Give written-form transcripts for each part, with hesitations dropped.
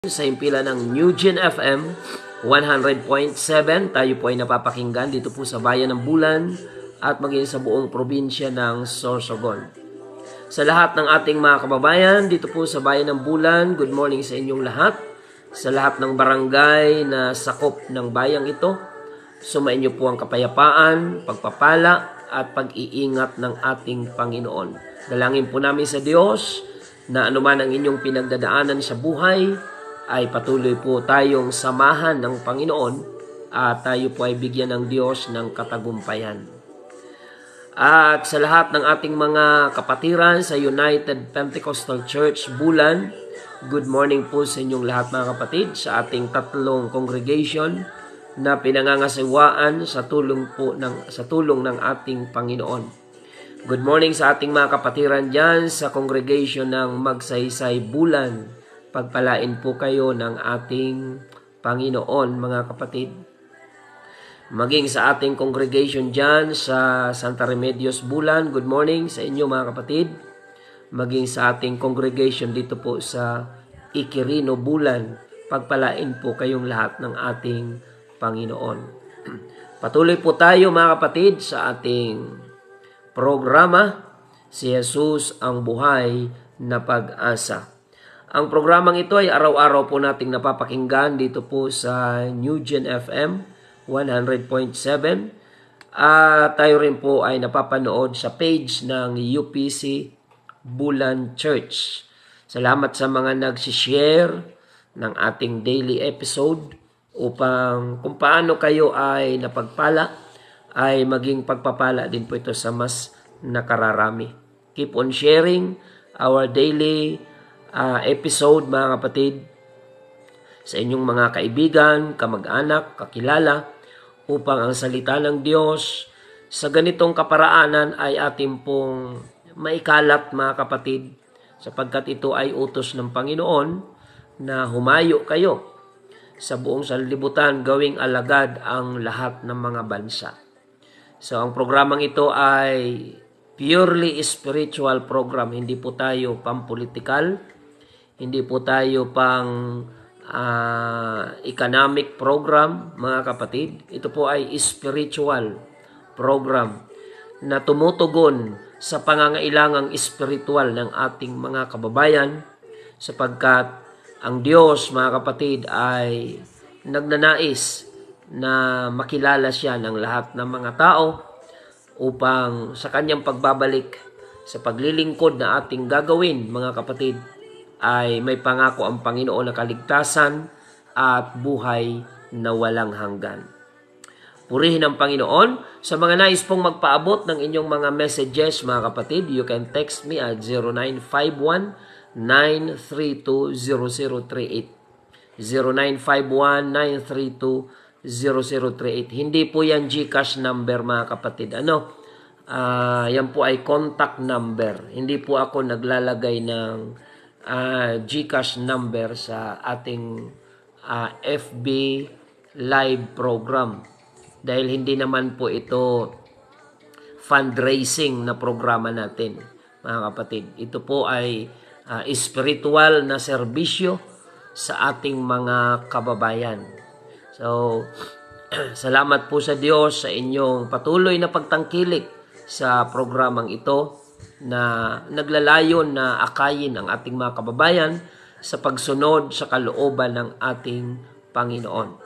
Sa impila ng New Gen FM 100.7, tayo po ay napapakinggan dito po sa Bayan ng Bulan at maging sa buong probinsya ng Sorsogon. Sa lahat ng ating mga kababayan dito po sa Bayan ng Bulan, good morning sa inyong lahat. Sa lahat ng barangay na sakop ng bayang ito, sumainyo po ang kapayapaan, pagpapala at pag-iingat ng ating Panginoon. Dalangin po namin sa Diyos na anuman ang inyong pinagdadaanan sa buhay, ay patuloy po tayong samahan ng Panginoon at tayo po ay bigyan ng Diyos ng katagumpayan. At sa lahat ng ating mga kapatiran sa United Pentecostal Church Bulan, good morning po sa inyong lahat mga kapatid sa ating tatlong congregation na pinangangasiwaan sa tulong ng ating Panginoon. Good morning sa ating mga kapatiran dyan sa congregation ng Magsaysay Bulan. Pagpalain po kayo ng ating Panginoon, mga kapatid. Maging sa ating congregation dyan sa Santa Remedios Bulan, good morning sa inyo mga kapatid. Maging sa ating congregation dito po sa Iquirino Bulan, pagpalain po kayong lahat ng ating Panginoon. Patuloy po tayo mga kapatid sa ating programa, Si Jesus ang Buhay na Pag-asa. Ang programang ito ay araw-araw po nating napapakinggan dito po sa New Gen FM 100.7. Tayo rin po ay napapanood sa page ng UPC Bulan Church. Salamat sa mga nagsishare ng ating daily episode upang kung paano kayo ay napagpala, ay maging pagpapala din po ito sa mas nakararami. Keep on sharing our daily episode mga kapatid sa inyong mga kaibigan, kamag-anak, kakilala upang ang salita ng Diyos sa ganitong kaparaanan ay ating pong maikalat mga kapatid sapagkat ito ay utos ng Panginoon na humayo kayo sa buong sanlibutan gawing alagad ang lahat ng mga bansa. So ang programang ito ay purely spiritual program, hindi po tayo pampolitikal. Hindi po tayo pang economic program, mga kapatid. Ito po ay spiritual program na tumutugon sa pangangailangang spiritual ng ating mga kababayan sapagkat ang Diyos, mga kapatid, ay nagnanais na makilala siya ng lahat ng mga tao upang sa kanyang pagbabalik sa paglilingkod na ating gagawin, mga kapatid, ay may pangako ang Panginoon na kaligtasan at buhay na walang hanggan. Purihin ang Panginoon. Sa mga nais pong magpaabot ng inyong mga messages, mga kapatid, you can text me at 0951-932-0038. 0951-932-0038. Hindi po yan GCash number, mga kapatid. Yan po ay contact number. Hindi po ako naglalagay ng GCash number sa ating FB live program dahil hindi naman po ito fundraising na programa natin, mga kapatid. Ito po ay spiritual na serbisyo sa ating mga kababayan. So salamat po sa Diyos sa inyong patuloy na pagtangkilik sa programang ito na naglalayon na akayin ang ating mga kababayan sa pagsunod sa kalooban ng ating Panginoon.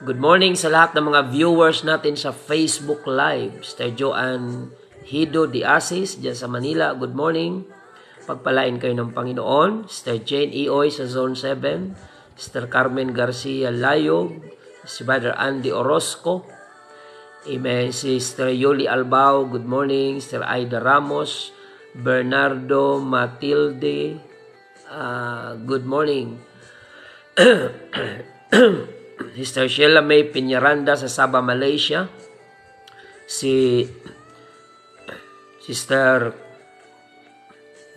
Good morning sa lahat ng mga viewers natin sa Facebook Live. Sister Joanne Hido de Asis dyan sa Manila, good morning. Pagpalain kayo ng Panginoon. Sister Jane Ioy sa Zone 7. Sister Carmen Garcia Layog. Si Brother Andy Orozco. Amen. Sister Yoli Albao, good morning. Sister Aida Ramos. Bernardo Matilde, good morning. Sister Sheila May Piñaranda sa Sabah, Malaysia. Si Sister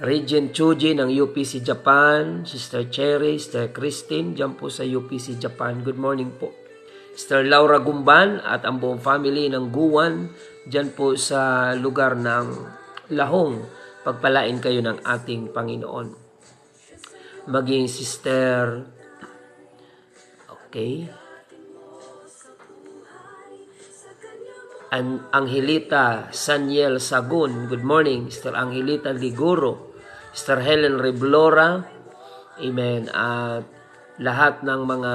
Regent Chuji ng UPC Japan. Sister Cherry, Sister Christine, dyan po sa UPC Japan. Good morning po. Sister Laura Gumban at ang buong family ng Guwan, dyan po sa lugar ng Lahong. Pagpalain kayo ng ating Panginoon. Maging Sister Okay? Angelita Saniel Sagun, good morning. Sister Angelita Liguro, Sister Helen Reblora, amen. At lahat ng mga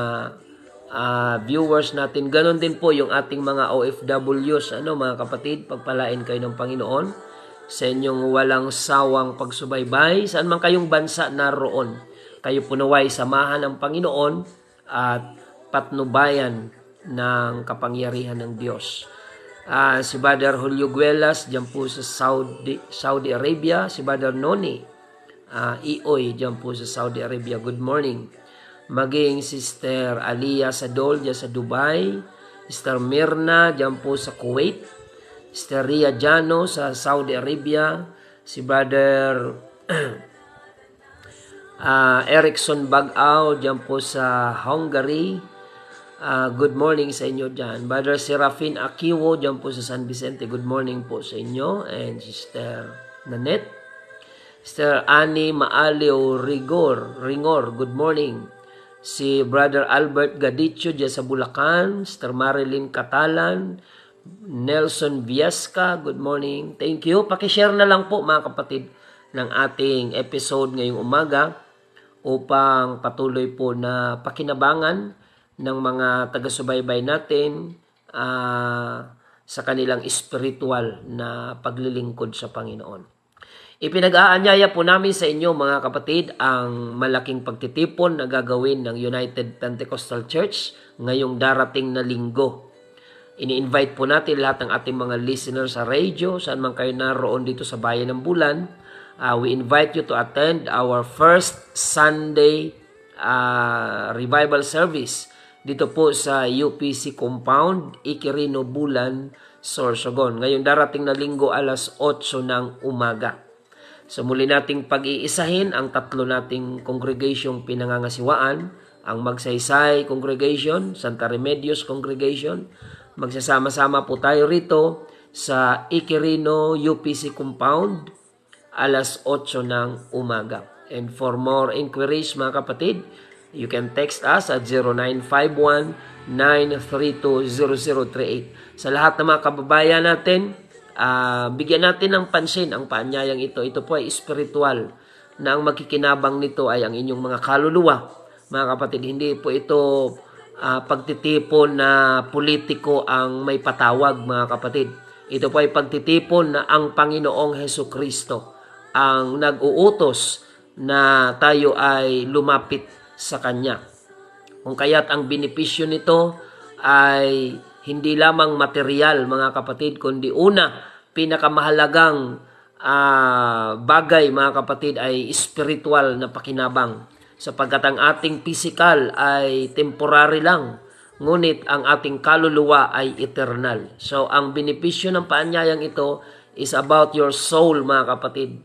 viewers natin, ganon din po yung ating mga OFWs, mga kapatid, pagpalain kayo ng Panginoon sa inyong walang sawang pagsubaybay, saan man kayong bansa naroon. Kayo punaway samahan ng Panginoon at patnubayan ng kapangyarihan ng Diyos. Si Brother Julio Guelas, dyan po sa Saudi Arabia. Si Brother Noni Ioy, dyan po sa Saudi Arabia. Good morning. Maging Sister Aliyah Sadol, dyan sa Dubai. Sister Mirna, dyan po sa Kuwait. Sister Ria Jano sa Saudi Arabia. Si Brother Erickson Bagaw, dyan po sa Hungary. Good morning sa inyo dyan. Brother Serafin Akiwo, dyan po sa San Vicente. Good morning po sa inyo. And Sister Nanette. Sister Annie Maalio Ringor, good morning. Si Brother Albert Gadicho, dyan sa Bulacan. Sister Marilyn Catalan. Nelson Viesca, good morning. Thank you. Pakishare na lang po mga kapatid ng ating episode ngayong umaga upang patuloy po na pakinabangan ng mga taga-subaybay natin sa kanilang spiritual na paglilingkod sa Panginoon. Ipinag-aanyaya po namin sa inyo mga kapatid ang malaking pagtitipon na gagawin ng United Pentecostal Church ngayong darating na linggo. Ini-invite po natin lahat ng ating mga listeners sa radio, saan man kayo naroon dito sa Bayan ng Bulan. We invite you to attend our first Sunday revival service dito po sa UPC Compound, Iquirino, Bulan, Sorsogon. Ngayon darating na linggo alas 8 ng umaga. So muli nating pag-iisahin ang tatlo nating congregation pinangangasiwaan, ang Magsaysay Congregation, Santa Remedios Congregation. Magsasama-sama po tayo rito sa Iquirino UPC Compound, alas 8 ng umaga. And for more inquiries mga kapatid, you can text us at 0951-932-0038. Sa lahat ng mga kababayan natin, bigyan natin ng pansin ang paanyayang ito. Ito po ay spiritual na ang magkikinabang nito ay ang inyong mga kaluluwa. Mga kapatid, hindi po ito pagtitipon na politiko ang may patawag mga kapatid. Ito po ay pagtitipon na ang Panginoong Hesukristo ang nag-uutos na tayo ay lumapit sa Kanya. Kung kaya't ang benepisyo nito ay hindi lamang material mga kapatid, kundi una, pinakamahalagang bagay mga kapatid ay spiritual na pakinabang. Sapagkat ang ating physical ay temporary lang, ngunit ang ating kaluluwa ay eternal. So ang benepisyo ng paanyayang ito is about your soul mga kapatid,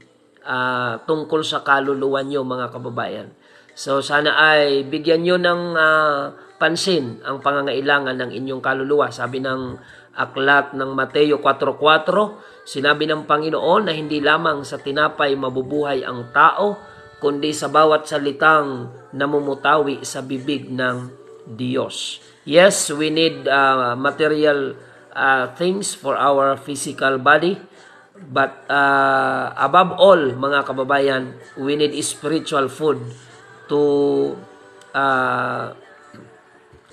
tungkol sa kaluluwa nyo mga kababayan. So sana ay bigyan nyo ng pansin ang pangangailangan ng inyong kaluluwa. Sabi ng aklat ng Mateo 4:4, sinabi ng Panginoon na hindi lamang sa tinapay mabubuhay ang tao, kundi sa bawat salitang namumutawi sa bibig ng Diyos. Yes, we need material things for our physical body, but above all mga kababayan, we need spiritual food to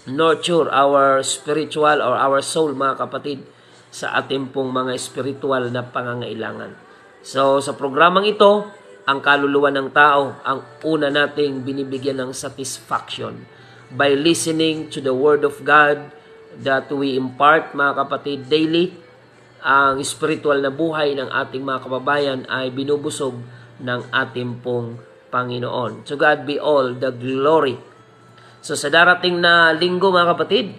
nurture our spiritual or our soul mga kapatid sa ating pong mga spiritual na pangangailangan. So sa programang ito, ang kaluluwa ng tao ang una nating binibigyan ng satisfaction by listening to the Word of God that we impart mga kapatid daily. Ang spiritual na buhay ng ating mga kababayan ay binubusog ng ating pong Panginoon. To God be all the glory. So sa darating na linggo mga kapatid,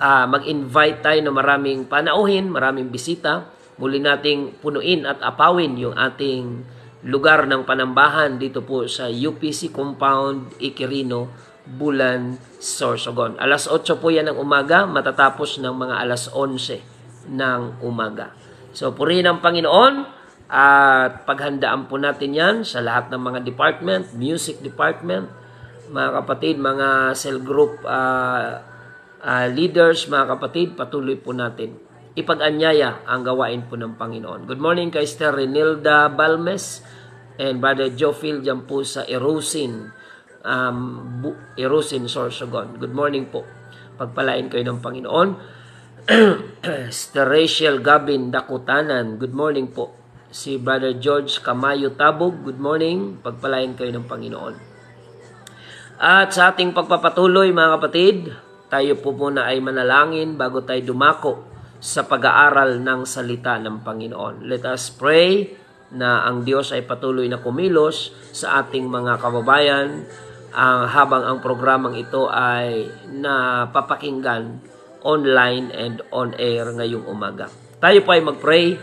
mag-invite tayo na maraming panauhin, maraming bisita. Muli nating punuin at apawin yung ating lugar ng panambahan dito po sa UPC Compound, Iquirino, Bulan, Sorsogon. Alas 8 po yan ng umaga, matatapos ng mga alas 11 ng umaga. So purihin ang Panginoon. At paghandaan po natin yan sa lahat ng mga department, music department, mga kapatid, mga cell group leaders, mga kapatid, patuloy po natin ipag-anyaya ang gawain po ng Panginoon. Good morning kay Sister Renilda Balmes and Brother Jofil dyan po sa Erosin, Sorsogon. Good morning po. Pagpalain kayo ng Panginoon. Sister Rachel Gabin Dakutanan, good morning po. Si Brother George Kamayo Tabog, good morning. Pagpalain kayo ng Panginoon. At sa ating pagpapatuloy, mga kapatid, tayo po muna ay manalangin bago tayo dumako sa pag-aaral ng salita ng Panginoon. Let us pray na ang Diyos ay patuloy na kumilos sa ating mga kababayan habang ang programang ito ay napapakinggan online and on air ngayong umaga. Tayo po ay mag-pray.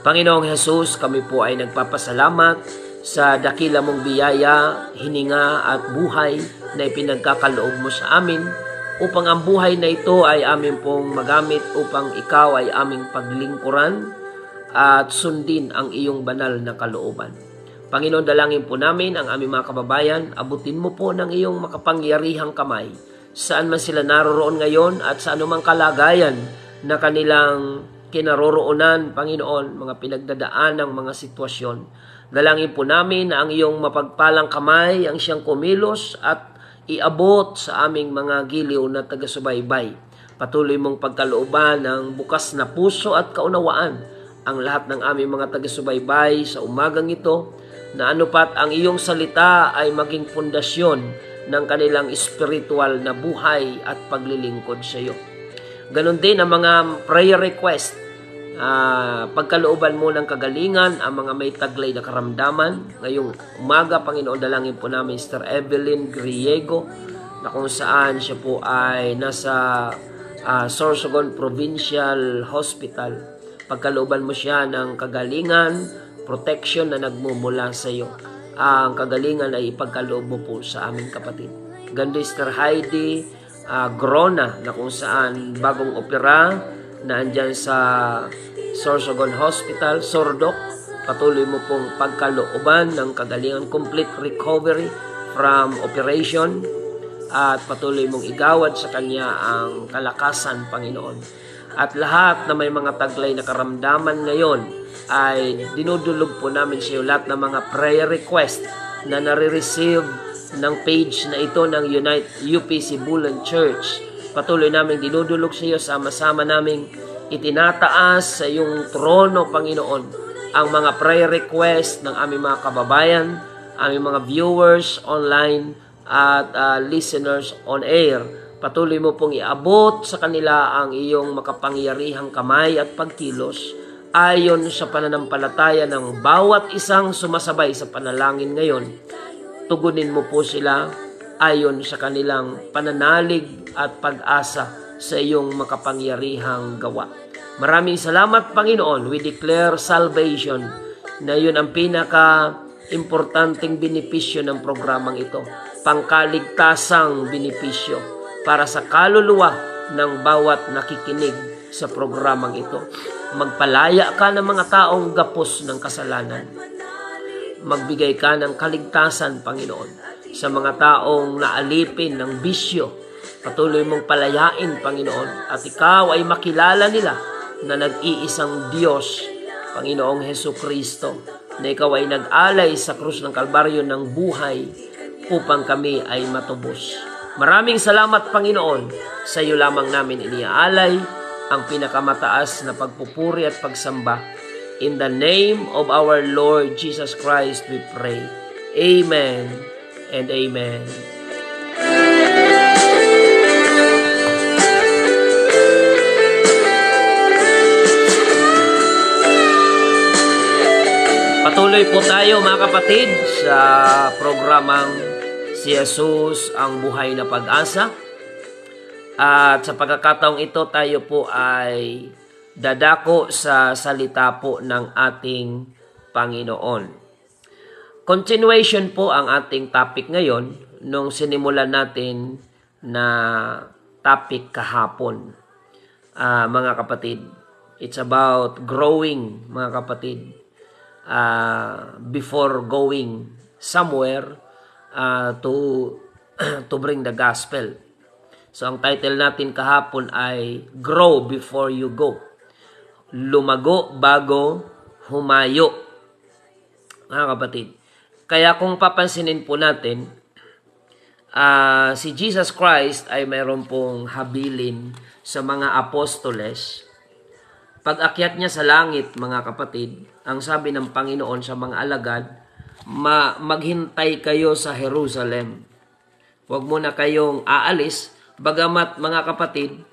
Panginoong Jesus, kami po ay nagpapasalamat sa dakila mong biyaya, hininga at buhay na ipinagkakaloob mo sa amin, upang ang buhay na ito ay amin pong magamit upang ikaw ay aming paglingkuran at sundin ang iyong banal na kalooban. Panginoon, dalangin po namin ang aming mga kababayan, abutin mo po ng iyong makapangyarihang kamay saan man sila naroroon ngayon at sa anumang kalagayan na kanilang kinaroroonan, Panginoon, mga pinagdadaan ng mga sitwasyon. Dalangin po namin na ang iyong mapagpalang kamay ang siyang kumilos at iabot sa aming mga giliw na taga-subaybay. Patuloy mong pagkalooban ng bukas na puso at kaunawaan ang lahat ng aming mga taga-subaybay sa umagang ito, na anupat ang iyong salita ay maging pundasyon ng kanilang spiritual na buhay at paglilingkod sa iyo. Ganon din ang mga prayer request. Pagkalooban mo ng kagalingan ang mga may taglay na karamdaman. Ngayong umaga, Panginoon, dalangin po namin Sister Evelyn Griego, na kung saan siya po ay nasa Sorsogon Provincial Hospital. Pagkalooban mo siya ng kagalingan, protection na nagmumula sa iyo. Ang kagalingan ay ipagkaloob mo po sa aming kapatid. Ganda Sister Heidi Grona, na kung saan bagong opera na andyan sa Sorsogon Hospital, Sordok. Patuloy mo pong pagkalooban ng kagalingan, complete recovery from operation, at patuloy mong igawad sa kanya ang kalakasan, Panginoon. At lahat na may mga taglay na karamdaman ngayon ay dinudulog po namin sa iyo lahat ng mga prayer request na nare-receive ng page na ito ng UPC Bulan Church. Patuloy namin dinudulog sa iyo, sama-sama namin itinataas sa iyong trono, Panginoon, ang mga prayer request ng aming mga kababayan, aming mga viewers online at listeners on air. Patuloy mo pong iabot sa kanila ang iyong makapangyarihang kamay at pagkilos ayon sa pananampalataya ng bawat isang sumasabay sa panalangin ngayon. Tugunin mo po sila ayon sa kanilang pananalig at pag-asa sa iyong makapangyarihang gawa. Maraming salamat, Panginoon. We declare salvation, na yun ang pinaka-importanting benepisyo ng programang ito. Pangkaligtasang benepisyo para sa kaluluwa ng bawat nakikinig sa programang ito. Magpalaya ka ng mga taong gapos ng kasalanan. Magbigay ka ng kaligtasan, Panginoon, sa mga taong naalipin ng bisyo. Patuloy mong palayain, Panginoon, at ikaw ay makilala nila na nag-iisang Diyos, Panginoong Hesukristo, na ikaw ay nag-alay sa krus ng Kalbaryo ng buhay upang kami ay matubos. Maraming salamat, Panginoon. Sa iyo lamang namin iniaalay ang pinakamataas na pagpupuri at pagsamba. In the name of our Lord Jesus Christ we pray. Amen and amen. Patuloy po tayo, mga kapatid, sa programang Si Jesus ang Buhay na Pag-asa. At sa pagkakataong ito, tayo po ay dadako sa salita po ng ating Panginoon. Continuation po ang ating topic ngayon nung sinimulan natin na topic kahapon. Mga kapatid, it's about growing, mga kapatid. Before going somewhere, to to bring the gospel. So ang title natin kahapon ay Grow Before You Go. Lumago bago humayo. Mga kapatid. Kaya kung papansinin po natin, si Jesus Christ ay mayroon pong habilin sa mga apostoles. Pag akyat niya sa langit, mga kapatid, ang sabi ng Panginoon sa mga alagad, maghintay kayo sa Jerusalem. Huwag muna kayong aalis, bagamat mga kapatid,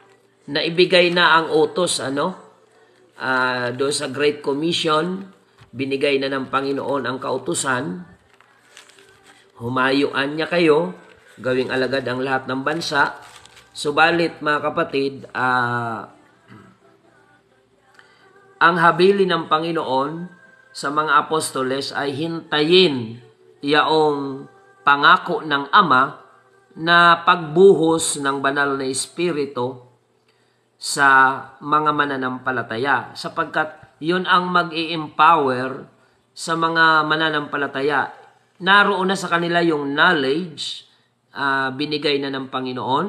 naibigay na ang utos, doon sa Great Commission, binigay na ng Panginoon ang kautusan, humayuan niya kayo, gawing alagad ang lahat ng bansa. Subalit mga kapatid, ang habili ng Panginoon sa mga apostoles ay hintayin yaong pangako ng Ama na pagbuhos ng banal na Espiritu sa mga mananampalataya, sapagkat yun ang mag-i-empower sa mga mananampalataya. Naroon na sa kanila yung knowledge, binigay na ng Panginoon,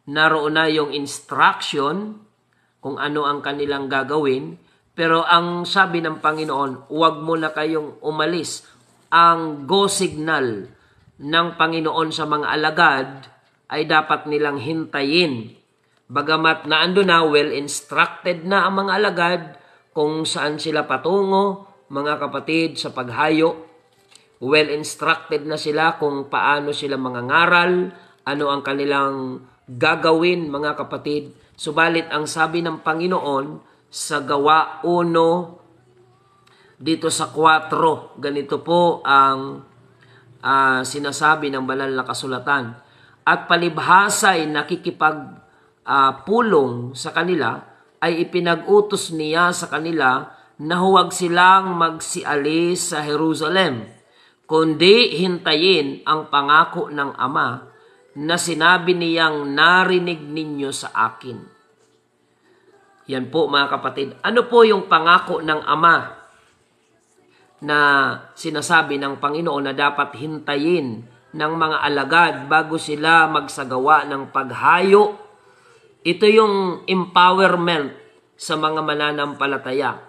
naroon na yung instruction kung ano ang kanilang gagawin. Pero ang sabi ng Panginoon, huwag mo na kayong umalis. Ang go signal ng Panginoon sa mga alagad ay dapat nilang hintayin. Bagamat na ando na, well-instructed na ang mga alagad kung saan sila patungo, mga kapatid, sa paghayo. Well-instructed na sila kung paano sila mangangaral, ano ang kanilang gagawin, mga kapatid. Subalit ang sabi ng Panginoon, sa Gawa 1, dito sa 4, ganito po ang sinasabi ng banal na kasulatan. At palibhasa'y nakikipagpulong sa kanila, ay ipinag-utos niya sa kanila na huwag silang magsialis sa Jerusalem, kundi hintayin ang pangako ng Ama na sinabi niyang narinig ninyo sa akin. Yan po mga kapatid. Ano po yung pangako ng Ama na sinasabi ng Panginoon na dapat hintayin ng mga alagad bago sila magsagawa ng paghayo? Ito yung empowerment sa mga mananampalataya.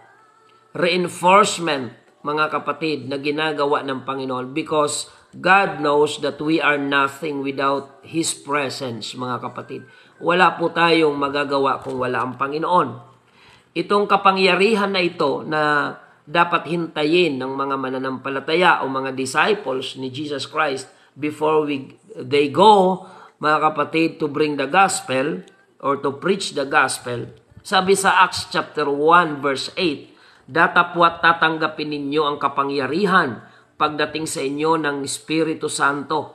Reinforcement, mga kapatid, na ginagawa ng Panginoon because God knows that we are nothing without His presence, mga kapatid. Wala po tayong magagawa kung wala ang Panginoon. Itong kapangyarihan na ito na dapat hintayin ng mga mananampalataya o mga disciples ni Jesus Christ before they go, mga kapatid, to bring the gospel or to preach the gospel. Sabi sa Acts chapter 1 verse 8, datapwat tatanggapin ninyo ang kapangyarihan pagdating sa inyo ng Espiritu Santo,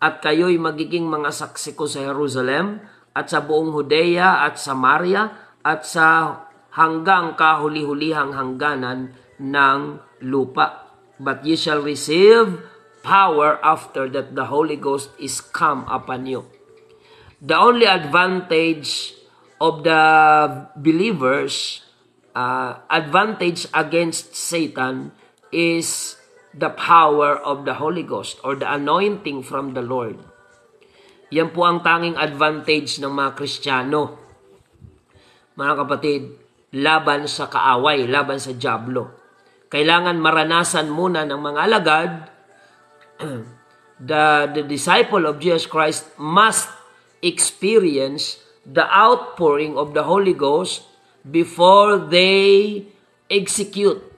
at kayo'y magiging mga saksi ko sa Jerusalem at sa buong Judea at Samaria at sa hanggang kahuli-hulihang hangganan ng lupa. But ye shall receive power after that the Holy Ghost is come upon you. The only advantage of the believers, advantage against Satan, is the power of the Holy Ghost or the anointing from the Lord. Yan po ang tanging advantage ng mga Kristiyano, mga kapatid, laban sa kaaway, laban sa dyablo. Kailangan maranasan muna ng mga alagad, the disciple of Jesus Christ must experience the outpouring of the Holy Ghost before they execute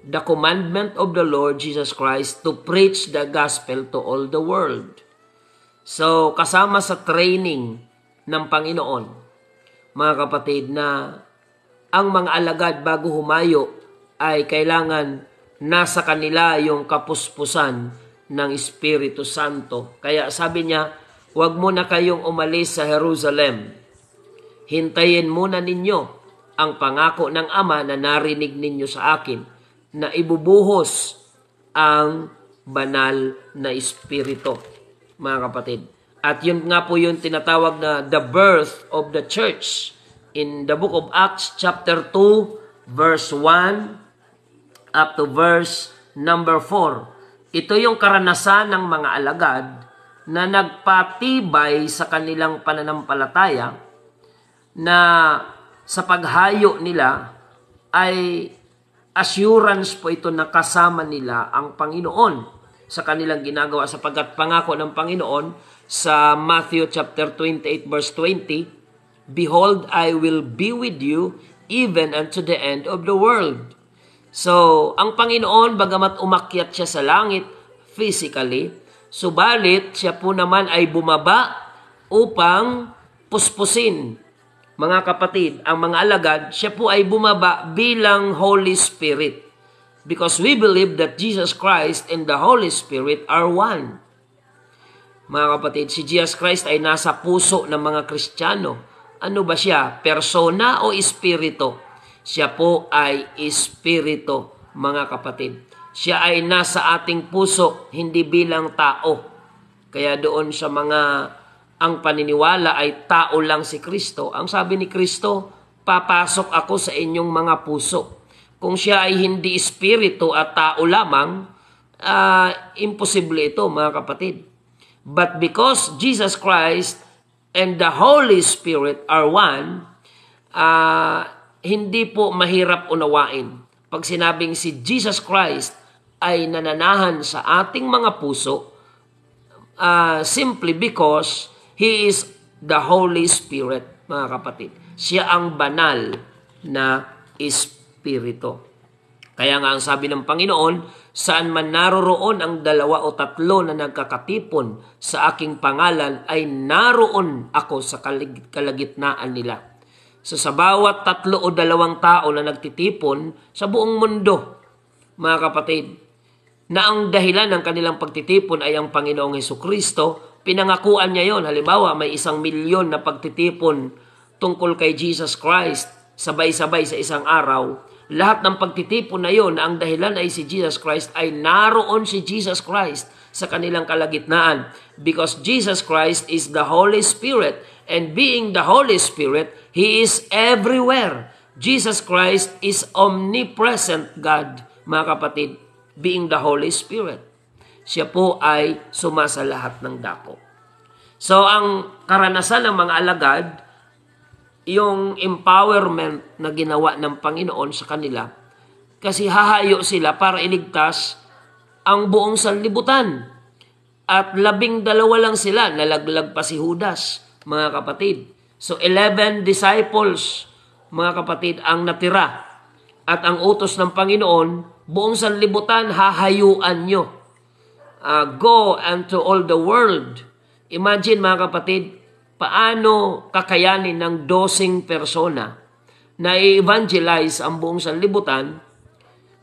the commandment of the Lord Jesus Christ to preach the gospel to all the world. So, kasama sa training ng Panginoon, mga kapatid, na ang mga alagad bago humayo ay kailangan nasa kanila yung kapuspusan ng Espiritu Santo. Kaya sabi niya, huwag muna kayong umalis sa Jerusalem. Hintayin muna ninyo ang pangako ng Ama na narinig ninyo sa akin, na ibubuhos ang banal na Espiritu, mga kapatid. At yun nga po yung tinatawag na the birth of the church. In the book of Acts chapter 2, verse 1 up to verse number 4, Ito yung karanasan ng mga alagad na nagpatibay sa kanilang pananampalataya na sa paghayo nila ay assurance po ito na kasama nila ang Panginoon sa kanilang ginagawa, sapagkat pangako ng Panginoon sa Matthew chapter 28 verse 20, "Behold, I will be with you even unto the end of the world." So, ang Panginoon, bagamat umakyat siya sa langit physically, subalit siya po naman ay bumaba upang puspusin. Mga kapatid, ang mga alagad, siya po ay bumaba bilang Holy Spirit. Because we believe that Jesus Christ and the Holy Spirit are one. Mga kapatid, si Jesus Christ ay nasa puso ng mga Kristiyano. Ano ba siya? Persona o espiritu? Siya po ay espiritu, mga kapatid. Siya ay nasa ating puso, hindi bilang tao. Kaya doon sa mga ang paniniwala ay tao lang si Kristo, ang sabi ni Kristo, papasok ako sa inyong mga puso. Kung siya ay hindi espiritu at tao lamang, imposible ito, mga kapatid. But because Jesus Christ and the Holy Spirit are one, hindi po mahirap unawain. Pag sinabing si Jesus Christ ay nananahan sa ating mga puso, simply because He is the Holy Spirit, mga kapatid. Siya ang banal na espiritu. Kaya nga ang sabi ng Panginoon, saan man naroroon ang 2 o 3 na nagkakatipon sa aking pangalan, ay naroon ako sa kalagitnaan nila. So sa bawat 3 o 2 tao na nagtitipon sa buong mundo, mga kapatid, na ang dahilan ng kanilang pagtitipon ay ang Panginoong Hesukristo, pinangakuan niya yon. Halimbawa, may 1 milyon na pagtitipon tungkol kay Jesus Christ, sabay-sabay sa isang araw. Lahat ng pagtitipon na yon, na ang dahilan ay si Jesus Christ, ay naroon si Jesus Christ sa kanilang kalagitnaan. Because Jesus Christ is the Holy Spirit, and being the Holy Spirit, He is everywhere. Jesus Christ is omnipresent God, mga kapatid, being the Holy Spirit. Siya po ay sumasa lahat ng dako. So, ang karanasan ng mga alagad, yung empowerment na ginawa ng Panginoon sa kanila, kasi hahayo sila para iligtas ang buong sanlibutan. At 12 lang sila, nalaglag pa si Judas, mga kapatid. So, 11 disciples, mga kapatid, ang natira. At ang utos ng Panginoon, buong sanlibutan, hahayuan nyo. Go unto all the world. Imagine, mga kapatid, paano kakayanin ng 12 persona na i-evangelize ang buong sanlibutan,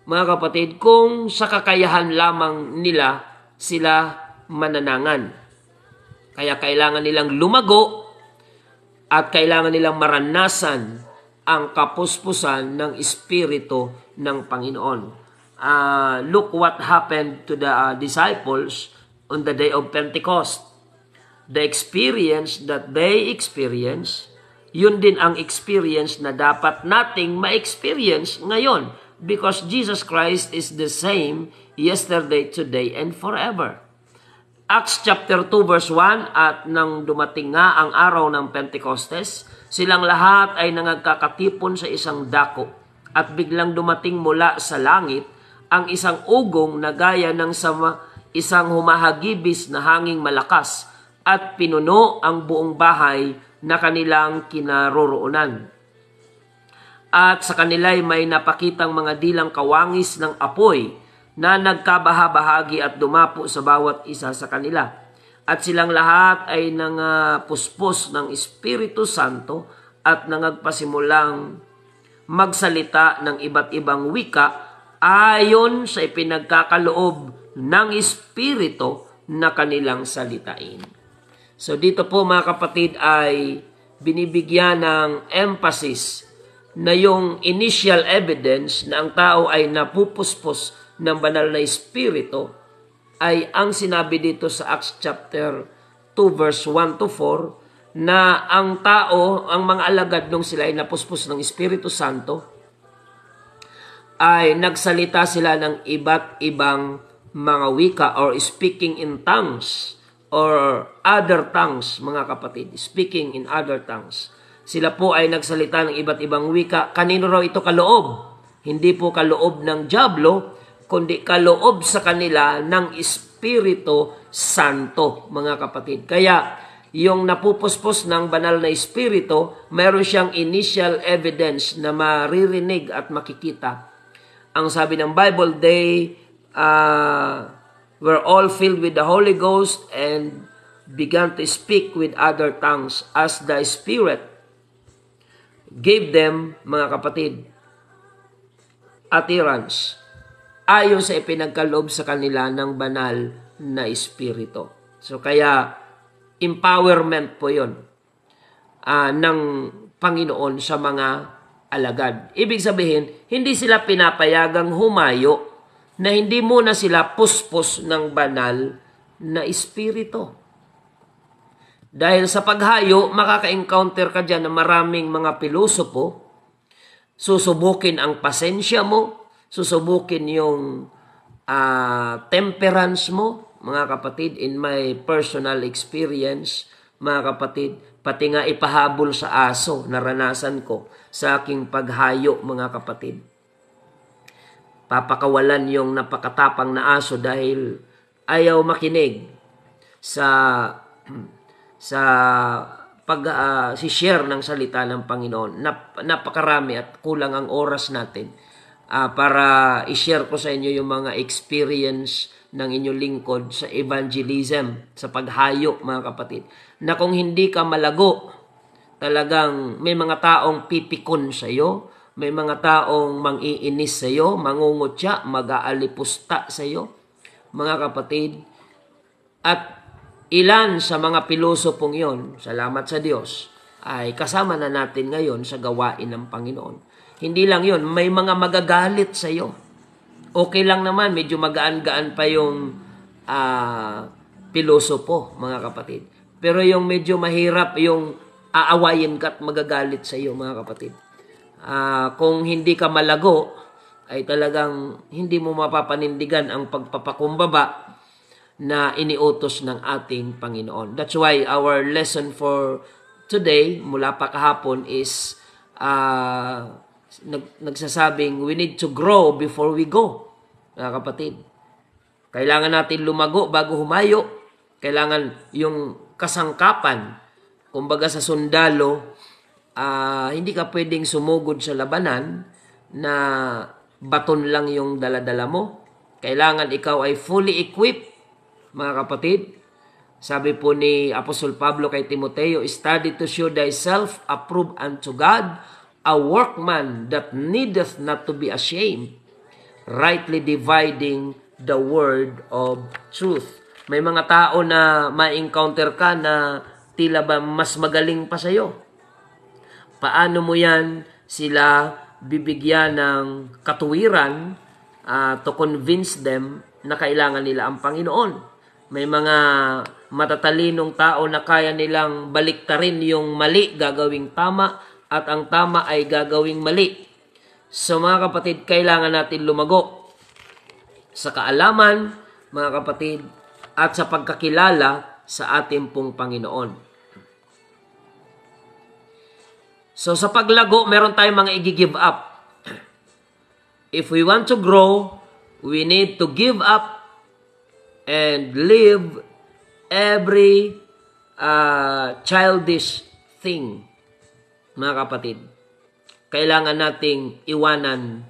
mga kapatid, kung sa kakayahan lamang nila sila mananangan. Kaya kailangan nilang lumago at kailangan nilang maranasan ang kapuspusan ng Espiritu ng Panginoon. Look what happened to the disciples on the day of Pentecost. The experience that they experience, yun din ang experience na dapat nating ma-experience ngayon, because Jesus Christ is the same yesterday, today, and forever. Acts chapter 2 verse 1, at nang dumating nga ang araw ng Pentecostes, silang lahat ay nangagkakatipon sa isang dako, at biglang dumating mula sa langit ang isang ugong na gaya ng isang humahagibis na hanging malakas, at pinuno ang buong bahay na kanilang kinaroroonan. At sa kanila'y may napakitang mga dilang kawangis ng apoy na nagkabahabahagi at dumapo sa bawat isa sa kanila. At silang lahat ay nangapuspos ng Espiritu Santo at nangagpasimulang magsalita ng iba't ibang wika ayon sa ipinagkakaloob ng Espiritu na kanilang salitain. So dito po, mga kapatid, ay binibigyan ng emphasis na yung initial evidence na ang tao ay napupuspos ng banal na Espiritu ay ang sinabi dito sa Acts chapter 2 verse 1 to 4, na ang tao, ang mga alagad nung sila ay napuspos ng Espiritu Santo, ay nagsalita sila ng iba't ibang mga wika or speaking in tongues or other tongues, mga kapatid. Speaking in other tongues. Sila po ay nagsalita ng iba't ibang wika. Kanino raw ito kaloob? Hindi po kaloob ng dyablo, kundi kaloob sa kanila ng Espiritu Santo, mga kapatid. Kaya, yung napupuspos ng banal na Espiritu, meron siyang initial evidence na maririnig at makikita. Ang sabi ng Bible, they were all filled with the Holy Ghost and began to speak with other tongues as the Spirit gave them, mga kapatid, utterance ayon sa ipinagkaloob sa kanila ng banal na Espiritu. So kaya empowerment po yun ng Panginoon sa mga alagad. Ibig sabihin, hindi sila pinapayagang humayo na hindi muna sila puspos ng banal na Espiritu. Dahil sa paghayo, makaka-encounter ka dyan ng maraming mga pilosopo, susubukin ang pasensya mo, susubukin yung temperance mo, mga kapatid, in my personal experience, mga kapatid, pati nga ipahabol sa aso, naranasan ko sa aking paghayo, mga kapatid. Papakawalan yung napakatapang na aso dahil ayaw makinig sa si-share ng salita ng Panginoon. Napakarami at kulang ang oras natin para i-share ko sa inyo yung mga experience ng inyong lingkod sa evangelism, sa paghayo, mga kapatid. Na kung hindi ka malago, talagang may mga taong pipikon sa iyo, may mga taong mang-iinis sa iyo, mangungutya, mag-aalipusta sa iyo, mga kapatid. At ilan sa mga pilosopong yon, salamat sa Diyos, ay kasama na natin ngayon sa gawain ng Panginoon. Hindi lang yon, may mga magagalit sa iyo. Okay lang naman, medyo magaan-gaan pa yung pilosopo, mga kapatid. Pero yung medyo mahirap, yung aawayin ka at magagalit sa iyo, mga kapatid. Kung hindi ka malago, ay talagang hindi mo mapapanindigan ang pagpapakumbaba na iniutos ng ating Panginoon. That's why our lesson for today, mula pa kahapon, is nagsasabing we need to grow before we go. Mga kapatid, kailangan natin lumago bago humayo. Kailangan yung kasangkapan, kumbaga sa sundalo, hindi ka pwedeng sumugod sa labanan na baton lang yung daladala mo. Kailangan ikaw ay fully equipped, mga kapatid. Sabi po ni Apostol Pablo kay Timoteo, study to show thyself approved unto God, a workman that needeth not to be ashamed, rightly dividing the word of truth. May mga tao na ma-encounter ka na tila ba mas magaling pa sa'yo. Paano mo yan sila bibigyan ng katuwiran to convince them na kailangan nila ang Panginoon? May mga matatalinong tao na kaya nilang baliktarin yung mali, gagawing tama, at ang tama ay gagawing mali. So mga kapatid, kailangan natin lumago sa kaalaman, mga kapatid, at sa pagkakilala sa ating pong Panginoon. So sa paglago, meron tayong mga i-give up. If we want to grow, we need to give up and leave every childish thing, mga kapatid. Kailangan nating iwanan.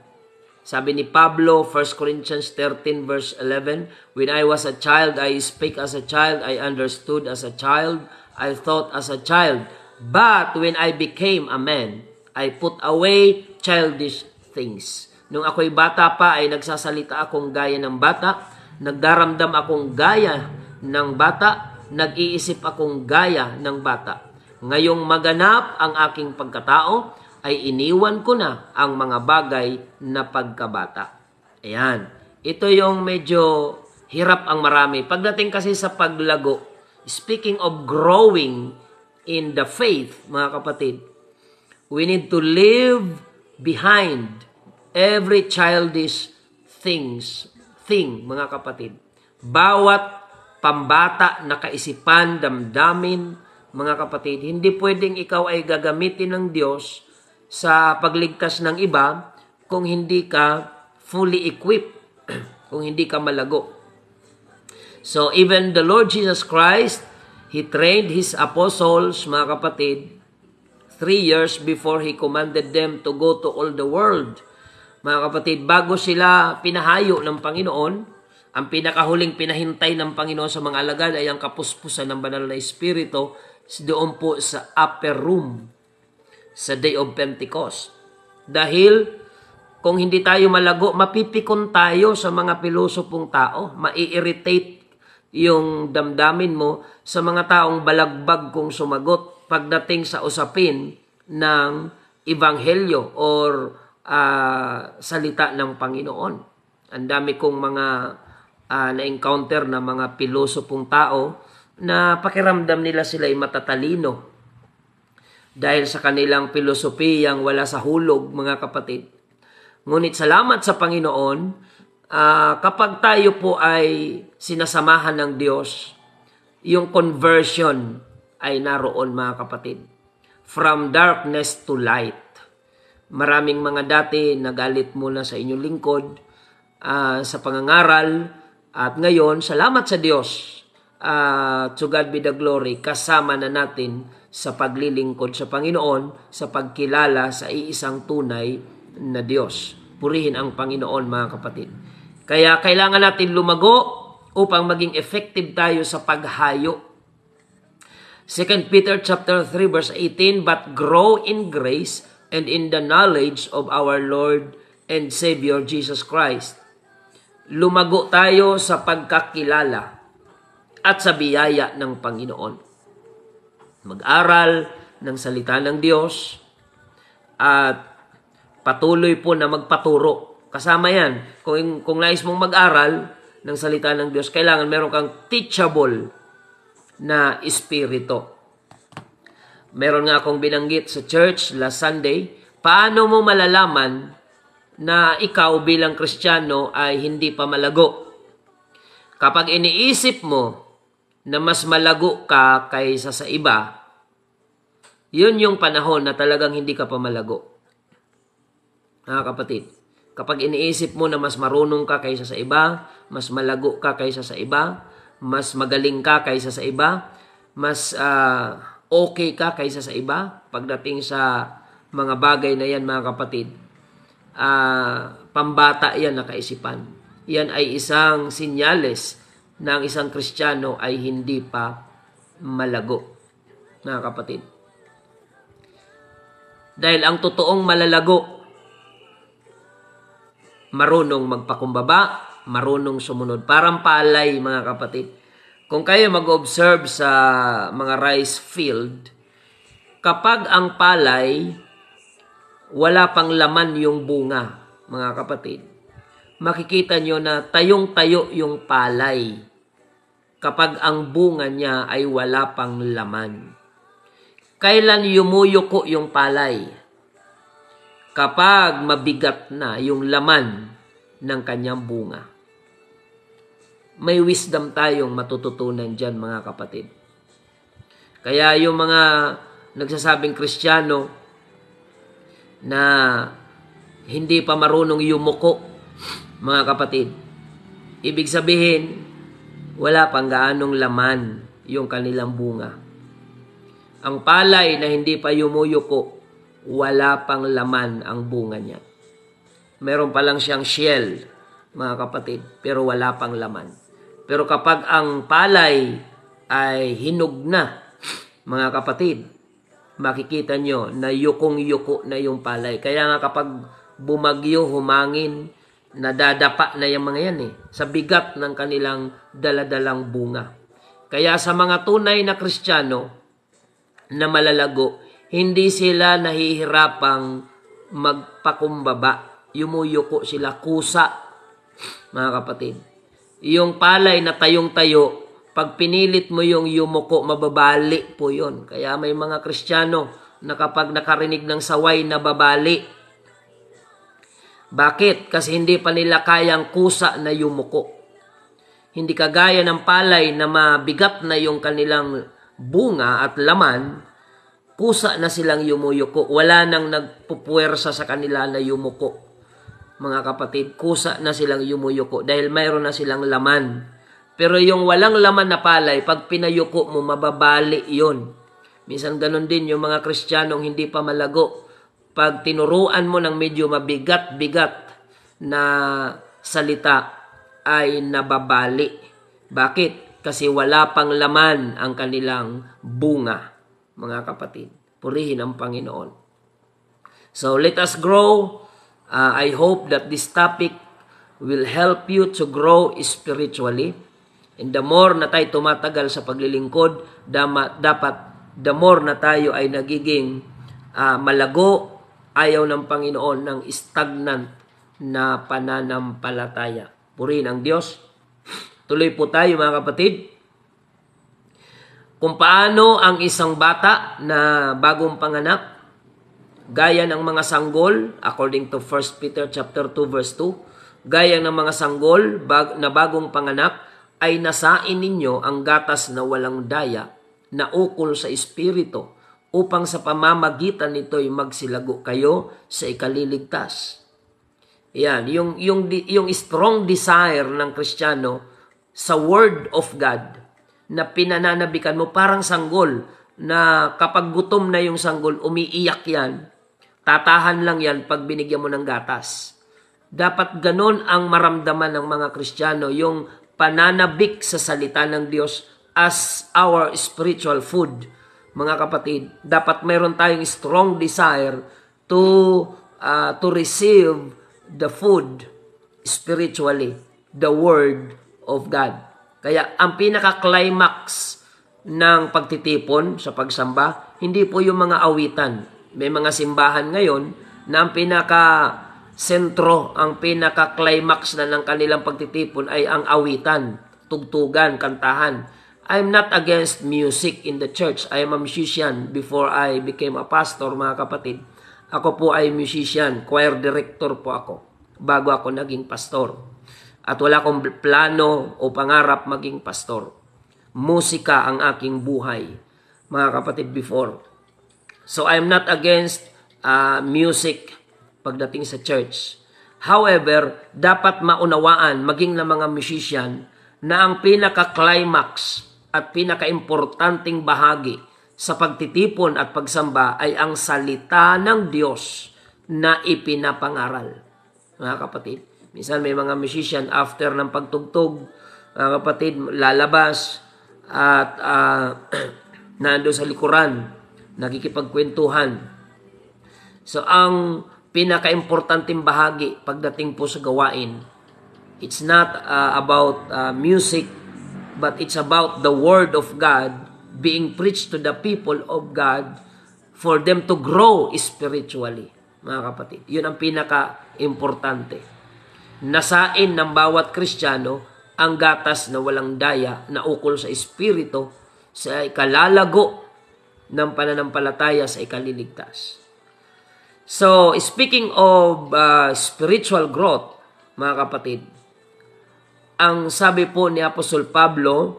Sabi ni Pablo, 1 Corinthians 13 verse 11, when I was a child, I spake as a child, I understood as a child, I thought as a child. But when I became a man, I put away childish things. Nung ako'y bata pa, ay nagsasalita akong gaya ng bata, nagdaramdam akong gaya ng bata, nag-iisip akong gaya ng bata. Ngayong maganap ang aking pagkatao, ay iniwan ko na ang mga bagay na pagkabata. Ayan. Ito yung medyo hirap ang marami. Pagdating kasi sa paglago, speaking of growing in the faith, mga kapatid, we need to leave behind every childish things thing, mga kapatid. Bawat pambata na kaisipan, damdamin, mga kapatid, hindi pwedeng ikaw ay gagamitin ng Diyos sa pagligtas ng iba kung hindi ka fully equipped, kung hindi ka malago. So even the Lord Jesus Christ, He trained His apostles, mga kapatid, 3 years before He commanded them to go to all the world. Mga kapatid, bago sila pinahayo ng Panginoon, ang pinakahuling pinahintay ng Panginoon sa mga alagad ay ang kapuspusan ng banal na Espiritu doon po sa upper room sa Day of Pentecost. Dahil kung hindi tayo malago, mapipikon tayo sa mga pilosopong tao, mai-irritate yung damdamin mo sa mga taong balagbag kung sumagot pagdating sa usapin ng ebanghelyo or salita ng Panginoon. Ang dami kong mga na-encounter na mga pilosopong tao na pakiramdam nila sila ay matatalino dahil sa kanilang pilosopiyang wala sa hulog, mga kapatid. Ngunit salamat sa Panginoon, kapag tayo po ay sinasamahan ng Diyos, yung conversion ay naroon, mga kapatid. From darkness to light. Maraming mga dati nagalit muna sa inyong lingkod sa pangangaral. At ngayon, salamat sa Diyos. To God be the glory. Kasama na natin sa paglilingkod sa Panginoon, sa pagkilala sa iisang tunay na Diyos. Purihin ang Panginoon, mga kapatid. Kaya kailangan natin lumago upang maging effective tayo sa paghayo. 2 Peter chapter 3 verse 18, but grow in grace and in the knowledge of our Lord and Savior Jesus Christ. Lumago tayo sa pagkakilala at sa biyaya ng Panginoon. Mag-aral ng salita ng Diyos at patuloy po na magpaturo. Kasama yan. Kung nais mong mag-aral ng salita ng Diyos, kailangan meron kang teachable na espiritu. Meron nga akong binanggit sa church last Sunday, paano mo malalaman na ikaw bilang Kristiyano ay hindi pa malago? Kapag iniisip mo na mas malago ka kaysa sa iba, yun yung panahon na talagang hindi ka pa malago. Kapatid, kapag iniisip mo na mas marunong ka kaysa sa iba, mas malago ka kaysa sa iba, mas magaling ka kaysa sa iba, mas okay ka kaysa sa iba, pagdating sa mga bagay na yan, mga kapatid, pambata yan na kaisipan. Yan ay isang sinyales na ang isang Kristiyano ay hindi pa malago, mga kapatid. Dahil ang totoong malalago, marunong magpakumbaba, marunong sumunod. Parang palay, mga kapatid. Kung kayo mag-observe sa mga rice field, kapag ang palay, wala pang laman yung bunga, mga kapatid, makikita nyo na tayong-tayo yung palay kapag ang bunga niya ay wala pang laman. Kailan yumuyuko yung palay? Kapag mabigat na yung laman ng kanyang bunga. May wisdom tayong matututunan dyan, mga kapatid. Kaya yung mga nagsasabing Kristiyano na hindi pa marunong yumuko, mga kapatid, ibig sabihin, wala pang gaanong laman yung kanilang bunga. Ang palay na hindi pa yumuyuko, wala pang laman ang bunga niya. Meron pa lang siyang shell, mga kapatid, pero wala pang laman. Pero kapag ang palay ay hinog na, mga kapatid, makikita nyo na yukong-yuko na yung palay. Kaya nga kapag bumagyo, humangin, nadadapa na yung mga yan sa bigat ng kanilang daladalang bunga. Kaya sa mga tunay na Kristiyano na malalago, hindi sila nahihirapang magpakumbaba. Yumuyuko sila, kusa, mga kapatid. Yung palay na tayong-tayo, pag pinilit mo yung yumuko, mababali po yun. Kaya may mga Kristiyano na kapag nakarinig ng saway, nababali. Bakit? Kasi hindi pa nila kayang kusa na yumuko. Hindi kagaya ng palay na mabigat na yung kanilang bunga at laman, kusa na silang yumuyuko. Wala nang nagpupuwersa sa kanila na yumuko. Mga kapatid, kusa na silang yumuyuko dahil mayroon na silang laman. Pero yung walang laman na palay, pag pinayuko mo, mababali yon. Minsan ganun din yung mga Kristiyanong hindi pa malago. Pag tinuruan mo ng medyo mabigat-bigat na salita, ay nababali. Bakit? Kasi wala pang laman ang kanilang bunga, mga kapatid. Purihin ang Panginoon. So let us grow. I hope that this topic will help you to grow spiritually. And the more na tayo tumatagal sa paglilingkod, dapat the more na tayo ay nagiging malago, ayaw ng Panginoon ng stagnant na pananampalataya. Purihin ang Diyos. Tuloy po tayo mga kapatid. Kung paano ang isang bata na bagong panganak, gaya ng mga sanggol, according to 1 Peter chapter 2 verse 2, gaya ng mga sanggol na bagong panganak, ay nasain ninyo ang gatas na walang daya, na ukol sa Espiritu, upang sa pamamagitan nito'y magsilago kayo sa ikaliligtas. Yan, yung strong desire ng Kristiyano sa Word of God na pinananabikan mo parang sanggol na kapag gutom na yung sanggol, umiiyak yan, tatahan lang yan pag binigyan mo ng gatas. Dapat ganon ang maramdaman ng mga Kristiyano, yung pananabik sa salita ng Diyos as our spiritual food. Mga kapatid, dapat meron tayong strong desire to receive the food spiritually, the Word of God. Kaya ang pinaka-climax ng pagtitipon sa pagsamba, hindi po yung mga awitan. May mga simbahan ngayon na ang pinaka-sentro, ang pinaka-climax na ng kanilang pagtitipon ay ang awitan, tugtugan, kantahan. I'm not against music in the church. I am a musician before I became a pastor, mga kapatid. Ako po ay musician, choir director po ako, bago ako naging pastor. At wala akong plano o pangarap maging pastor. Musika ang aking buhay, mga kapatid, before. So I'm not against music pagdating sa church. However, dapat maunawaan, maging na mga musician, na ang pinaka-climax at pinaka-importanting bahagi sa pagtitipon at pagsamba ay ang salita ng Diyos na ipinapangaral. Mga kapatid, minsan may mga musician after ng pagtugtog, mga kapatid, lalabas at nando sa likuran, nakikipagkwentuhan. So ang pinaka-importanting bahagi pagdating po sa gawain, it's not about music, but it's about the Word of God being preached to the people of God for them to grow spiritually, mga kapatid. Yun ang pinaka-importante. Nasain ng bawat Kristiyano ang gatas na walang daya na ukol sa Espiritu sa ikalalago ng pananampalataya sa ikaliligtas. So, speaking of spiritual growth, mga kapatid, ang sabi po ni Apostol Pablo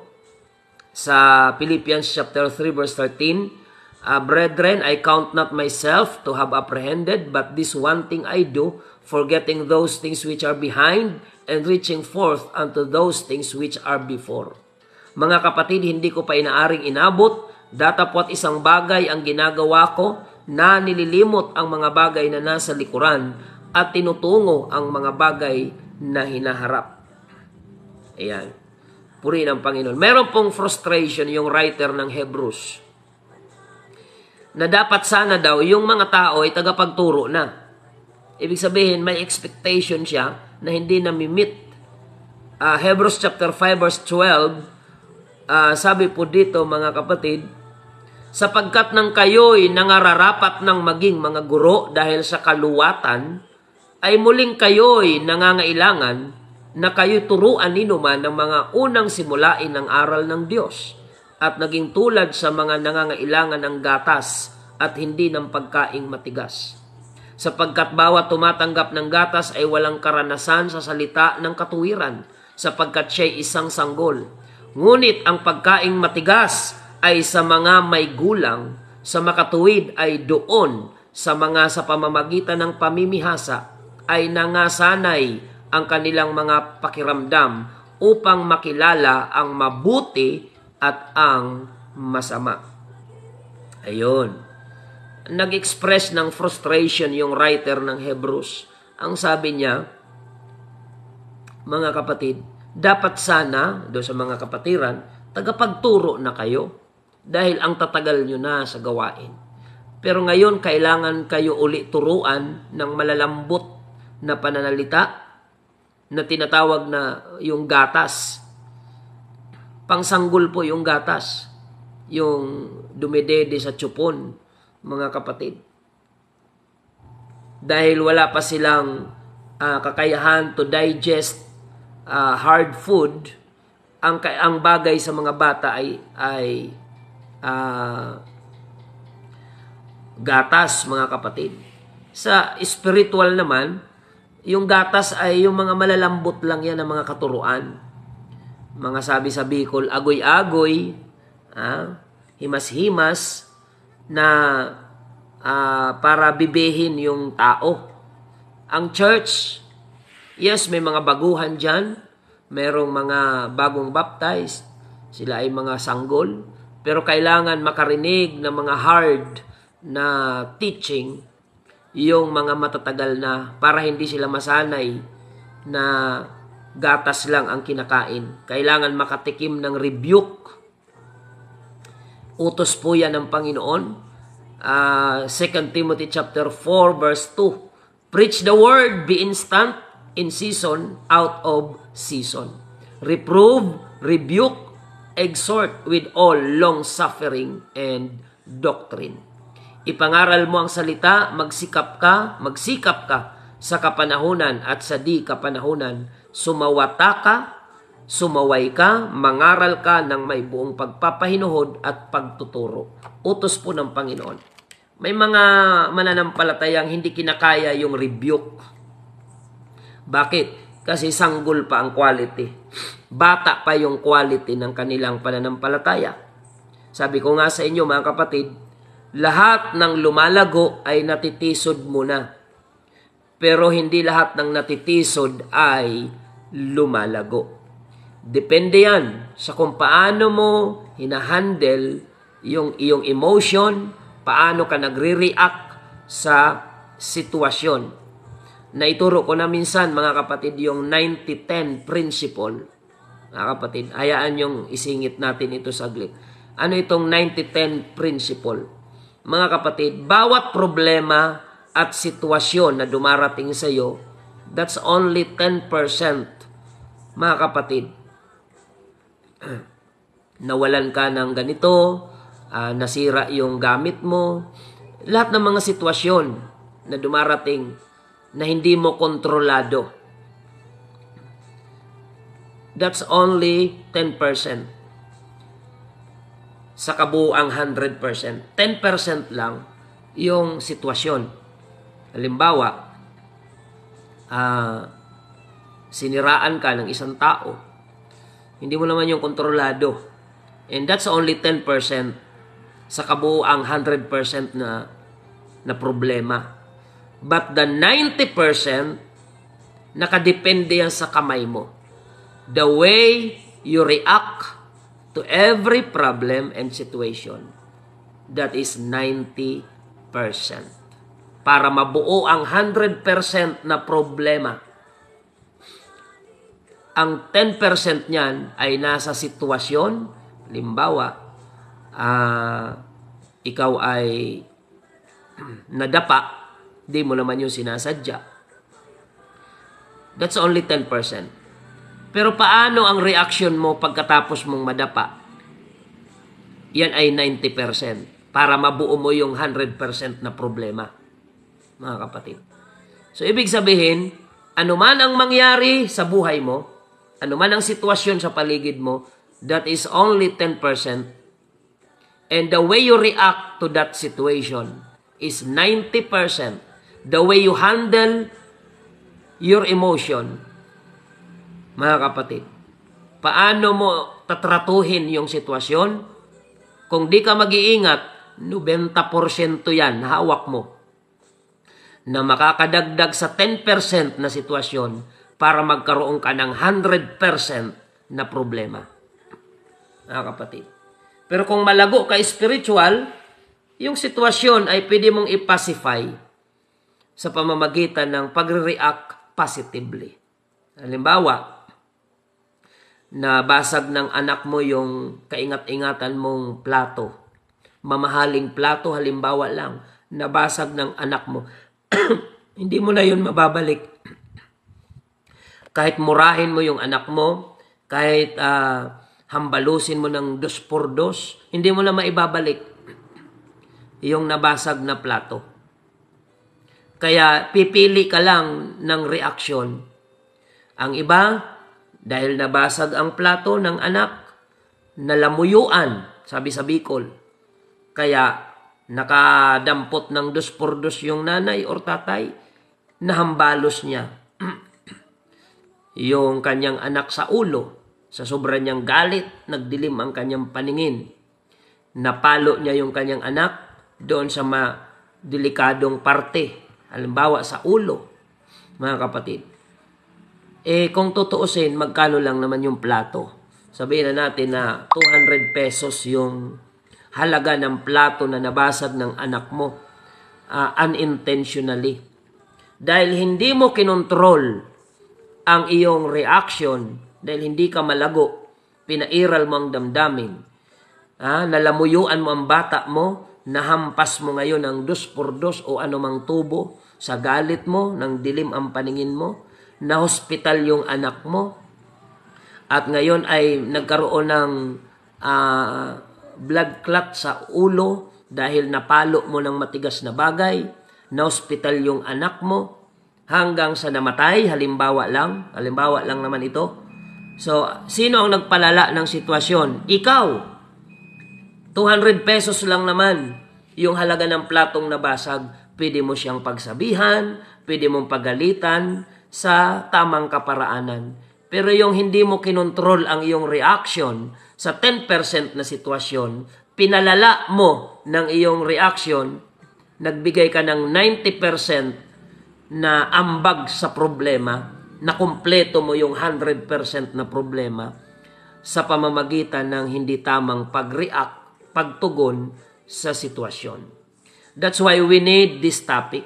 sa Philippians chapter 3 verse 13, Brethren, I count not myself to have apprehended, but this one thing I do, forgetting those things which are behind and reaching forth unto those things which are before. Mga kapatid, hindi ko pa inaaring inabot, datapwat isang bagay ang ginagawa ko, na nililimot ang mga bagay na nasa likuran at tinutungo ang mga bagay na hinaharap. Ayan. Purihin ang Panginoon. Meron pong frustration yung writer ng Hebrews na dapat sana daw yung mga tao ay tagapagturo na. Ibig sabihin, may expectation siya na hindi namimit. Hebrews chapter 5 verse 12, sabi po dito, mga kapatid, sapagkat nang kayo'y nangararapat ng maging mga guro dahil sa kaluwatan, ay muling kayo'y nangangailangan na kayo'y turuan ninuman ng mga unang simulain ng aral ng Diyos at naging tulad sa mga nangangailangan ng gatas at hindi ng pagkaing matigas. sapagkat bawat tumatanggap ng gatas ay walang karanasan sa salita ng katuwiran, sapagkat siya'y isang sanggol. Ngunit ang pagkaing matigas ay sa mga may gulang, sa makatuwid ay doon sa mga sa pamamagitan ng pamimihasa ay nangasanay ang kanilang mga pakiramdam upang makilala ang mabuti at ang masama. Ayun. Nag-express ng frustration yung writer ng Hebrews. Ang sabi niya, mga kapatid, dapat sana, do sa mga kapatiran, tagapagturo na kayo dahil ang tatagal nyo na sa gawain. Pero ngayon, kailangan kayo uli turuan ng malalambot na pananalita na tinatawag na yung gatas. Pangsanggol po yung gatas. Yung dumidede sa tsupon, mga kapatid. Dahil wala pa silang kakayahan to digest hard food, ang bagay sa mga bata ay gatas, mga kapatid. Sa spiritual naman, yung gatas ay yung mga malalambot lang yan ng mga katuruan. Mga sabi sa Bicol, agoy-agoy, himas-himas, na para bibihin yung tao. Ang church, yes, may mga baguhan dyan, merong mga bagong baptized, sila ay mga sanggol, pero kailangan makarinig ng mga hard na teaching yung mga matatagal na para hindi sila masanay na gatas lang ang kinakain. Kailangan makatikim ng rebuke. Utos po yan ng Panginoon. 2 Timothy chapter 4 verse 2. Preach the word, be instant, in season, out of season. Reprove, rebuke, exhort with all long-suffering and doctrine. Ipangaral mo ang salita, magsikap ka sa kapanahunan at sa di kapanahunan. Sumawata ka, sumaway ka, mangaral ka ng may buong pagpapahinuhod at pagtuturo. Utos po ng Panginoon. May mga mananampalatayang hindi kinakaya yung rebuke. Bakit? Kasi sanggol pa ang quality. Bata pa yung quality ng kanilang pananampalataya. Sabi ko nga sa inyo, mga kapatid, lahat ng lumalago ay natitisod muna. Pero hindi lahat ng natitisod ay lumalago. Depende yan sa kung paano mo hinahandle yung iyong emotion, paano ka nagre-react sa sitwasyon. Naituro ko na minsan, mga kapatid, yung 90-10 principle. Mga kapatid, hayaan yung isingit natin ito saglit. Ano itong 90-10 principle? Mga kapatid, bawat problema at sitwasyon na dumarating sa iyo, that's only 10%. Mga kapatid, nawalan ka ng ganito, nasira yung gamit mo, lahat ng mga sitwasyon na dumarating na hindi mo kontrolado, that's only 10%. Sa kabuuang 100%. 10% lang yung sitwasyon. Halimbawa, siniraan ka ng isang tao. Hindi mo naman yung kontrolado. And that's only 10% sa kabuuang 100% na problema. But the 90%, nakadepende yan sa kamay mo. The way you react to every problem and situation, that is 90%. Para mabuo ang 100% na problema, ang 10% niyan ay nasa sitwasyon. Halimbawa, ikaw ay nadapa, di mo naman yung sinasadya. That's only 10%. Pero paano ang reaction mo pagkatapos mong madapa? Yan ay 90% para mabuo mo yung 100% na problema, mga kapatid. So, ibig sabihin, anuman ang mangyari sa buhay mo, anuman ang sitwasyon sa paligid mo, that is only 10%. And the way you react to that situation is 90%. The way you handle your emotion, mga kapatid. Paano mo tatratuhin yung sitwasyon? Kung di ka mag-iingat, 90% yan, hawak mo, na makakadagdag sa 10% na sitwasyon para magkaroon ka ng 100% na problema. Mga kapatid. Pero kung malago ka spiritual, yung sitwasyon ay pwede mong i-pacify sa pamamagitan ng pagre-react positively. Halimbawa, nabasag ng anak mo yung kaingat-ingatan mong plato. Mamahaling plato, halimbawa lang, nabasag ng anak mo. Hindi mo na yun mababalik. Kahit murahin mo yung anak mo, kahit hambalusin mo ng 2x2, hindi mo na maibabalik yung nabasag na plato. Kaya pipili ka lang ng reaksyon. Ang iba, dahil nabasag ang plato ng anak, nalamuyuan, sabi sa Bicol. Kaya nakadampot ng 2x2 yung nanay or tatay, nahambalos niya yung kanyang anak sa ulo. Sa sobra niyang galit, nagdilim ang kanyang paningin. Napalo niya yung kanyang anak doon sa delikadong parte. Halimbawa sa ulo, mga kapatid. Kung tutuusin, magkano lang naman yung plato? Sabihin na natin na 200 pesos yung halaga ng plato na nabasag ng anak mo unintentionally. Dahil hindi mo kinontrol ang iyong reaction, dahil hindi ka malago, pinairal mo ang damdamin, nalamuyuan mo ang bata mo, nahampas mo ngayon ng 2x2 o anumang tubo, sa galit mo, nang dilim ang paningin mo, na hospital yung anak mo, at ngayon ay nagkaroon ng blood clot sa ulo dahil napalo mo ng matigas na bagay, na hospital yung anak mo, hanggang sa namatay, halimbawa lang naman ito. So, sino ang nagpalala ng sitwasyon? Ikaw. 200 pesos lang naman yung halaga ng platong nabasag. Pwede mo siyang pagsabihan, pwede mong pagalitan sa tamang kaparaanan. Pero yung hindi mo kinontrol ang iyong reaction sa 10% na sitwasyon, pinalala mo ng iyong reaction, nagbigay ka ng 90% na ambag sa problema, na kumpleto mo yung 100% na problema sa pamamagitan ng hindi tamang pag-react, pagtugon sa sitwasyon. That's why we need this topic.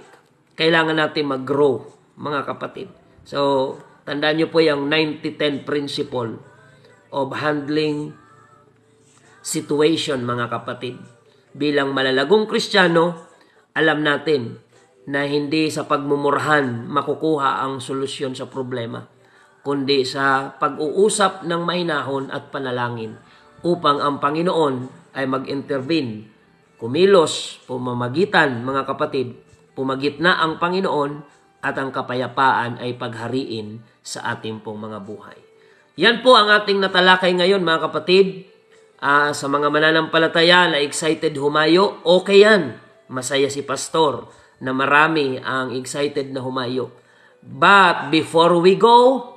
Kailangan natin mag-grow, mga kapatid. So, tandaan nyo po yung 90-10 principle of handling situation, mga kapatid. Bilang malalagong Kristiyano, alam natin na hindi sa pagmumurahan makukuha ang solusyon sa problema, kundi sa pag-uusap ng mahinahon at panalangin upang ang Panginoon ay mag-intervene, kumilos, pumamagitan, mga kapatid, pumagitna ang Panginoon at ang kapayapaan ay paghariin sa ating pong mga buhay. Yan po ang ating natalakay ngayon, mga kapatid. Sa mga mananampalataya na excited humayo, okay yan. Masaya si pastor na marami ang excited na humayo. But before we go,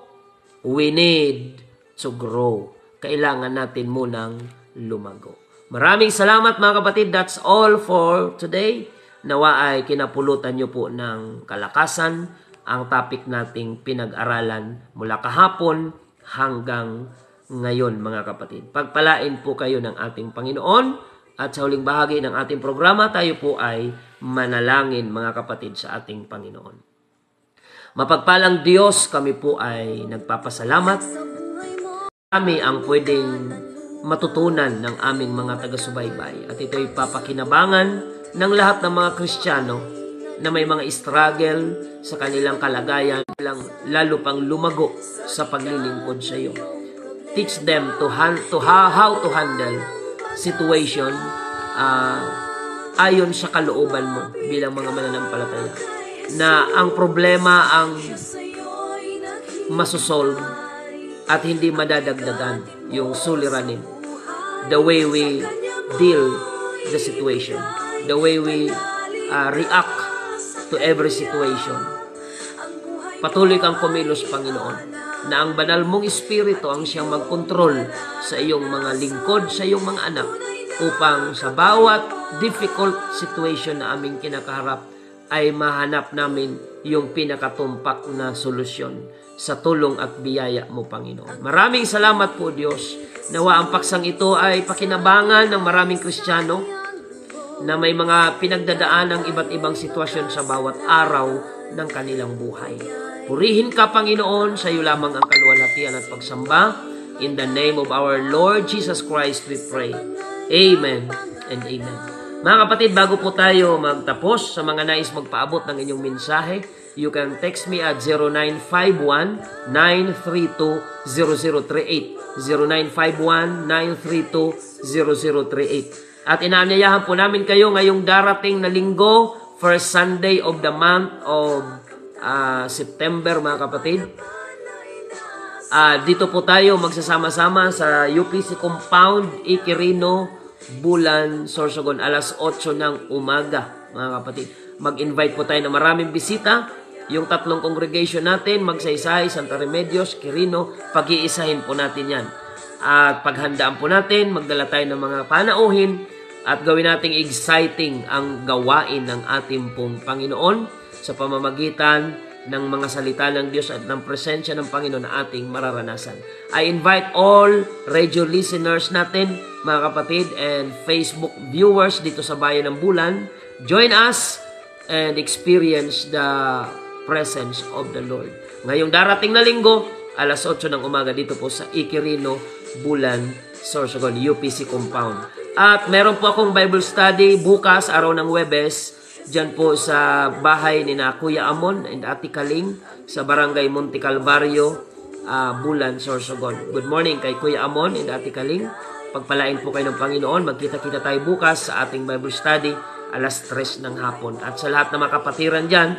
we need to grow. Kailangan natin munang lumago. Maraming salamat, mga kapatid. That's all for today. Nawa ay kinapulutan nyo po ng kalakasan ang topic nating pinag-aralan mula kahapon hanggang ngayon, mga kapatid. Pagpalain po kayo ng ating Panginoon. At sa huling bahagi ng ating programa, tayo po ay manalangin, mga kapatid, sa ating Panginoon. Mapagpalang Diyos, kami po ay nagpapasalamat. Kami ang pwedeng matutunan ng aming mga taga-subaybay. At ito'y papakinabangan ng lahat ng mga Kristiyano na may mga struggle sa kanilang kalagayan, lalo pang lumago sa paglilingkod sa iyo. Teach them how to handle situation ayon sa kalooban mo bilang mga mananampalataya, na ang problema ang masosolve at hindi madadagdagan yung suliranin. The way we deal the situation, the way we react to every situation. Patuloy kang kumilos, Panginoon, na ang banal mong Espiritu ang siyang magkontrol sa iyong mga lingkod, sa iyong mga anak, upang sa bawat difficult situation na aming kinakaharap ay mahanap namin yung pinakatumpak na solusyon sa tulong at biyaya mo, Panginoon. Maraming salamat po, Diyos. Nawa ang paksang ito ay pakinabangan ng maraming Kristiyano na may mga pinagdadaan ng iba't ibang sitwasyon sa bawat araw ng kanilang buhay. Purihin ka, Panginoon, sa iyo lamang ang kaluwalhatian at pagsamba. In the name of our Lord Jesus Christ we pray. Amen and amen. Mga kapatid, bago po tayo magtapos, sa mga nais magpaabot ng inyong mensahe, you can text me at 0951-932-0038. 0951-932-0038. At inaanyayahan po namin kayo ngayong darating na linggo, first Sunday of the month of September, mga kapatid. Dito po tayo magsasama-sama sa UPC Compound, Iquirino, Bulan, Sorsogon, alas 8 ng umaga, mga kapatid. Mag-invite po tayo na maraming bisita. Yung 3 congregation natin, Magsaysay, Santa Remedios, Quirino, pag-iisahin po natin yan. At paghandaan po natin, magdala tayo ng mga panauhin at gawin nating exciting ang gawain ng ating pong Panginoon sa pamamagitan ng mga salita ng Diyos at ng presensya ng Panginoon na ating mararanasan. I invite all radio listeners natin, mga kapatid, and Facebook viewers dito sa Bayan ng Bulan. Join us and experience the presence of the Lord. Ngayong darating na linggo, alas 8 ng umaga dito po sa Iquirino, Bulan, Sorsogon, UPC Compound. At meron po akong Bible study bukas, araw ng Huwebes, dyan po sa bahay ni na Kuya Amon and Ate Kaling sa Barangay Monte Calvario, Bulan, Sorsogon. Good morning kay Kuya Amon and Ate Kaling. Pagpalain po kayo ng Panginoon. Magkita-kita tayo bukas sa ating Bible study alas 3 ng hapon. At sa lahat ng mga kapatiran dyan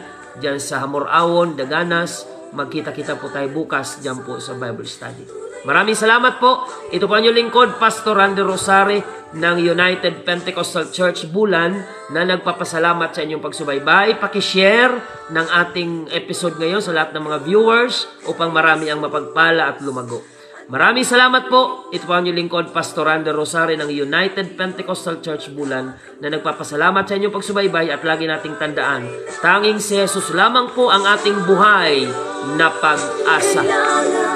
sa Hamorawon, Daganas, magkita-kita po tayo bukas dyan po sa Bible study. Maraming salamat po. Ito po ang inyong lingkod, Pastor Randy Rosare ng United Pentecostal Church Bulan, na nagpapasalamat sa inyong pagsubaybay. Pakishare ng ating episode ngayon sa lahat ng mga viewers upang marami ang mapagpala at lumago. Maraming salamat po. Ito po ang inyong lingkod, Pastor Randy Rosare ng United Pentecostal Church Bulan, na nagpapasalamat sa inyong pagsubaybay at lagi nating tandaan, tanging si Jesus lamang po ang ating buhay na pag-asa.